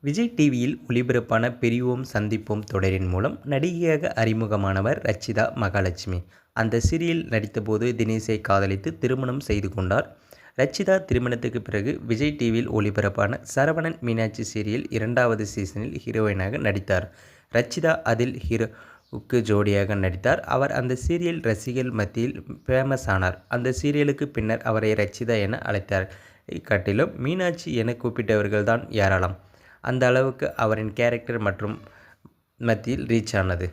விஜய் டிவியில் ஒளிபரப்பான பிரிவோம் சந்திப்போம் தொடரின் மூலம் நடிகையாக அறிமுகமானவர் ரச்சிதா மகாலட்சுமி. அந்த சீரியல் நடித்தபோது தினேஷை காதலித்து திருமணம் செய்து கொண்டார். ரச்சிதா திருமணத்துக்கு பிறகு விஜய் டிவியில் ஒளிபரப்பான சரவணன் மீனாட்சி சீரியல் 2வது சீசனில் ஹீரோயினாக நடித்தார். ரச்சிதா அதில் ஹீரோவுக்கு ஜோடியாக நடித்தார். அவர் அந்த சீரியல் ரசிகர்கள் மத்தியில் ஃபேமஸ் ஆனார். அந்த சீரியலுக்கு பின்னர் அவரை ரச்சிதா என அழைத்தார். காட்டிலும் மீனாட்சி என கூப்பிட்டவர்கள் தான் ஏராளம். அந்த அளவுக்கு அவரின் கேரக்டர் மற்றும் மத்தியில் ரீச் ஆனது.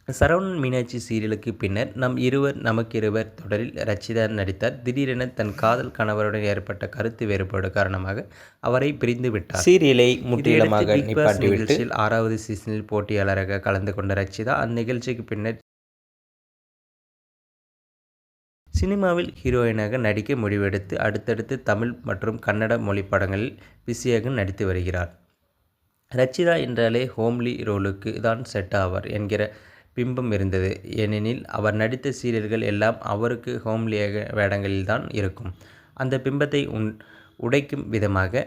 சரவணன் மீனாட்சி சீரியலுக்கு பின்னர் நம் இருவர் நமக்கிருவர் தொடரில் ரச்சிதா நடித்தார். திடீரென தன் காதல் கணவருடன் ஏற்பட்ட கருத்து வேறுபாடு காரணமாக அவரை பிரிந்து விட்டார். சீரியலை முற்றிலுமாக நிப்பாட்டிவிட்டு 6வது சீசனில் போட்டியாளராக கலந்து கொண்ட ரச்சிதா அந்நிகழ்ச்சிக்கு பின்னர் சினிமாவில் ஹீரோயினாக நடிக்க முடிவெடுத்து அடுத்தடுத்து தமிழ் மற்றும் கன்னட மொழி படங்களில் பிஸியாக நடித்து வருகிறார். ரச்சிதா என்றாலே ஹோம்லி ரோலுக்கு தான் செட் ஆவார் என்கிற பிம்பம் இருந்தது. ஏனெனில் அவர் நடித்த சீரியல்கள் எல்லாம் அவருக்கு ஹோம்லியாக வேடங்களில்தான் இருக்கும். அந்த பிம்பத்தை உடைக்கும் விதமாக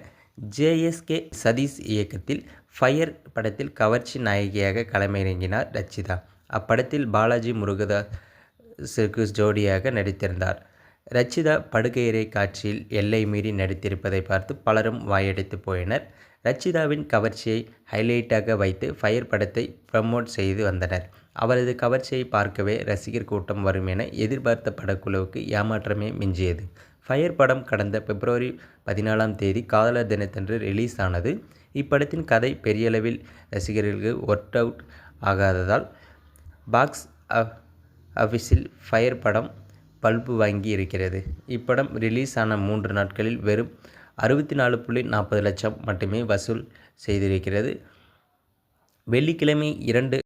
ஜேஎஸ்கே சதீஷ் இயக்கத்தில் ஃபயர் படத்தில் கவர்ச்சி நாயகியாக களமிறங்கினார் ரச்சிதா. அப்படத்தில் பாலாஜி முருகதாஸுக்கு ஜோடியாக நடித்திருந்தார். ரச்சிதா படுக்கையறை காட்சியில் எல்லை மீறி நடித்திருப்பதை பார்த்து பலரும் வாயடைத்து போயினர். ரச்சிதாவின் கவர்ச்சியை ஹைலைட்டாக வைத்து ஃபயர் படத்தை ப்ரமோட் செய்து வந்தனர். அவரது கவர்ச்சியை பார்க்கவே ரசிகர் கூட்டம் வரும் என எதிர்பார்த்த படக்குழுவுக்கு ஏமாற்றமே மிஞ்சியது. ஃபயர் படம் கடந்த பிப்ரவரி 14ஆம் தேதி காதலர் தினத்தன்று ரிலீஸ் ஆனது. இப்படத்தின் கதை பெரியளவில் ரசிகர்களுக்கு ஒர்க் அவுட் ஆகாததால் பாக்ஸ் ஆஃபீஸில் ஃபயர் படம் பல்பு வாங்கி இருக்கிறது. இப்படம் ரிலீஸ் ஆன 3 நாட்களில் வெறும் 64.40 லட்சம் மட்டுமே வசூல் செய்திருக்கிறது. வெள்ளிக்கிழமை 2